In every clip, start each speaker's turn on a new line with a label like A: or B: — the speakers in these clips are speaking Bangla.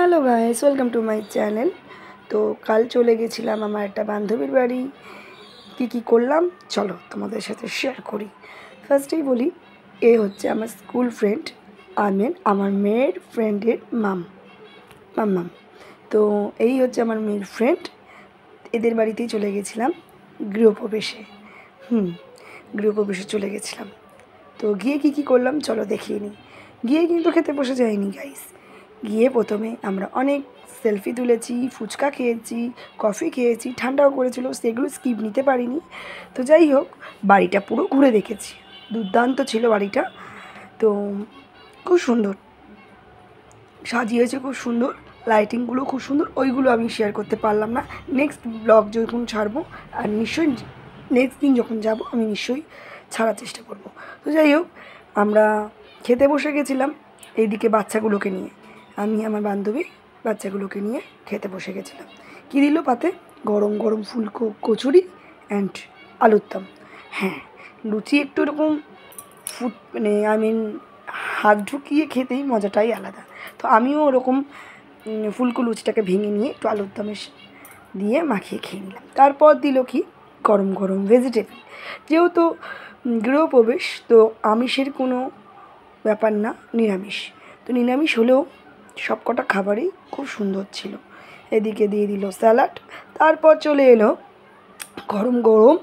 A: Hello guys, welcome to my channel. তো কাল চলে গেছিলাম আমার একটা বান্ধবীর বাড়ি। কী করলাম চলো তোমাদের সাথে শেয়ার করি। ফার্স্টেই বলি, এ হচ্ছে আমার স্কুল ফ্রেন্ড, আমার মেয়ের ফ্রেন্ডের মাম্মাম। তো এই হচ্ছে আমার মেয়ের ফ্রেন্ড। এদের বাড়িতেই চলে গেছিলাম গৃহপ্রবেশে। গৃহপ্রবেশে চলে গেছিলাম। তো গিয়ে কী করলাম চলো দেখিয়ে নিই। গিয়ে কিন্তু খেতে বসে যায়নি গাইস। গিয়ে প্রথমে আমরা অনেক সেলফি তুলেছি, ফুচকা খেয়েছি, কফি খেয়েছি, ঠান্ডাও করেছিল, সেগুলো স্কিপ নিতে পারিনি। তো যাই হোক, বাড়িটা পুরো ঘুরে দেখেছি। দুর্দান্ত ছিল বাড়িটা। তো খুব সুন্দর সাজিয়েছে, খুব সুন্দর, লাইটিংগুলো খুব সুন্দর। ওইগুলো আমি শেয়ার করতে পারলাম না। নেক্সট ব্লগ যখন ছাড়বো, আর নিশ্চয়ই নেক্সট দিন যখন যাব আমি নিশ্চয়ই ছাড়ার চেষ্টা করব। তো যাই হোক, আমরা খেতে বসে গেছিলাম এইদিকে বাচ্চাগুলোকে নিয়ে। আমি আমার বান্ধবী বাচ্চাগুলোকে নিয়ে খেতে বসে গেছিলাম। কী দিল পাতে? গরম গরম কচুরি অ্যান্ড আলুর দম। হ্যাঁ, লুচি একটু এরকম হাত ঢুকিয়ে খেতেই মজাটাই আলাদা। তো আমিও ওরকম ফুলকো লুচিটাকে ভেঙে নিয়ে একটু আলুর দমে দিয়ে মাখিয়ে খেয়ে নিলাম। তারপর দিল কি গরম গরম ভেজিটেবল। যেহেতু গৃহপ্রবেশ, তো আমিষের কোনো ব্যাপার না, নিরামিষ। তো নিরামিষ হলেও সব কটা খাবারই খুব সুন্দর ছিল। এদিকে দিয়ে দিল স্যালাড। তারপর চলে এলো গরম গরম,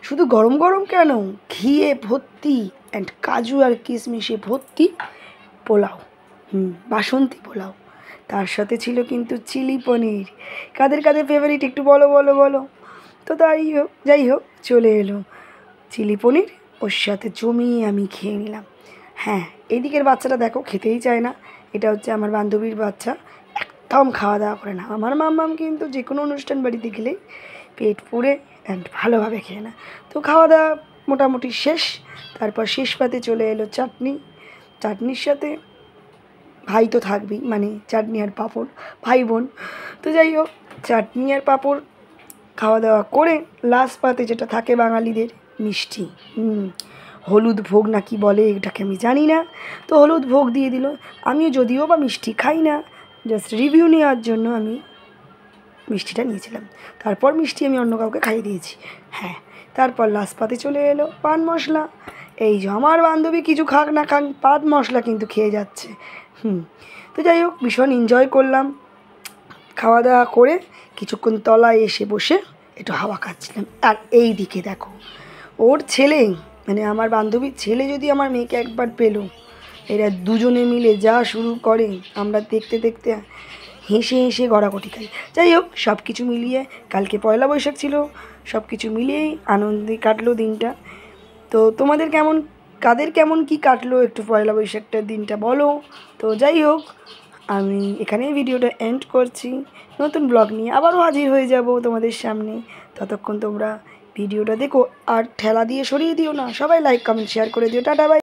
A: শুধু গরম গরম কেন, ঘিয়ে ভর্তি অ্যান্ড কাজু আর কিশমিশে ভর্তি পোলাও। বাসন্তী পোলাও। তার সাথে ছিল কিন্তু চিলি পনির। কাদের কাদের ফেভারিট একটু বলো বলো বলো। তো যাই হোক চলে এলো চিলি পনির, ওর সাথে জমিয়ে আমি খেয়ে নিলাম। হ্যাঁ, এইদিকের বাচ্চাটা দেখো খেতেই চায় না। এটা হচ্ছে আমার বান্ধবীর বাচ্চা, একদম খাওয়া দাওয়া করে না। আমার মাম্মাম কিন্তু যে কোনো অনুষ্ঠান বাড়িতে গেলেই পেট পুড়ে অ্যান্ড ভালোভাবে খেয়ে না। তো খাওয়া দাওয়া মোটামুটি শেষ। তারপর শেষ পাতে চলে এলো চাটনি। চাটনির সাথে ভাই তো থাকবেই, মানে চাটনি আর পাঁপড়, ভাই বোন। তো যাই হোক, চাটনি আর পাঁপড় খাওয়া দাওয়া করে লাস্ট পাতে যেটা থাকে বাঙালিদের, মিষ্টি। হলুদ ভোগ না কি বলে এটাকে আমি জানি না। তো হলুদ ভোগ দিয়ে দিল। আমিও যদিও বা মিষ্টি খাই না, জাস্ট রিভিউ নেওয়ার জন্য আমি মিষ্টিটা নিয়েছিলাম। তারপর মিষ্টি আমি অন্য কাউকে খাইয়ে দিয়েছি। হ্যাঁ, তারপর লাস্ট পাতে চলে এলো পান মশলা। এই যে আমার বান্ধবী কিছু খাক না খাক, পান মশলা কিন্তু খেয়ে যাচ্ছে। তো যাই হোক, ভীষণ এনজয় করলাম। খাওয়া দাওয়া করে কিছুক্ষণ তলায় এসে বসে একটু হাওয়া খাচ্ছিলাম। আর এই দিকে দেখো, ওর ছেলে, মানে আমার বান্ধবীর ছেলে যদি আমার মেয়েকে একবার পেলো, এরা দুজনে মিলে যা শুরু করে, আমরা দেখতে দেখতে হেসে হেসে গড়াগড়ি খাই। যাই হোক, সব কিছু মিলিয়ে কালকে পয়লা বৈশাখ ছিল, সব কিছু মিলিয়েই আনন্দে কাটলো দিনটা। তো কাদের কেমন কি কাটলো একটু পয়লা বৈশাখটার দিনটা বলো। তো যাই হোক, আমি এখানেই ভিডিওটা এন্ড করছি। নতুন ব্লগ নিয়ে আবারও হাজির হয়ে যাব তোমাদের সামনে। ততক্ষণ তোমরা ভিডিওটা দেখো আর ঠেলা দিয়ে সরিয়ে দিও না। সবাই লাইক কমেন্ট শেয়ার করে দিও। Tata bye.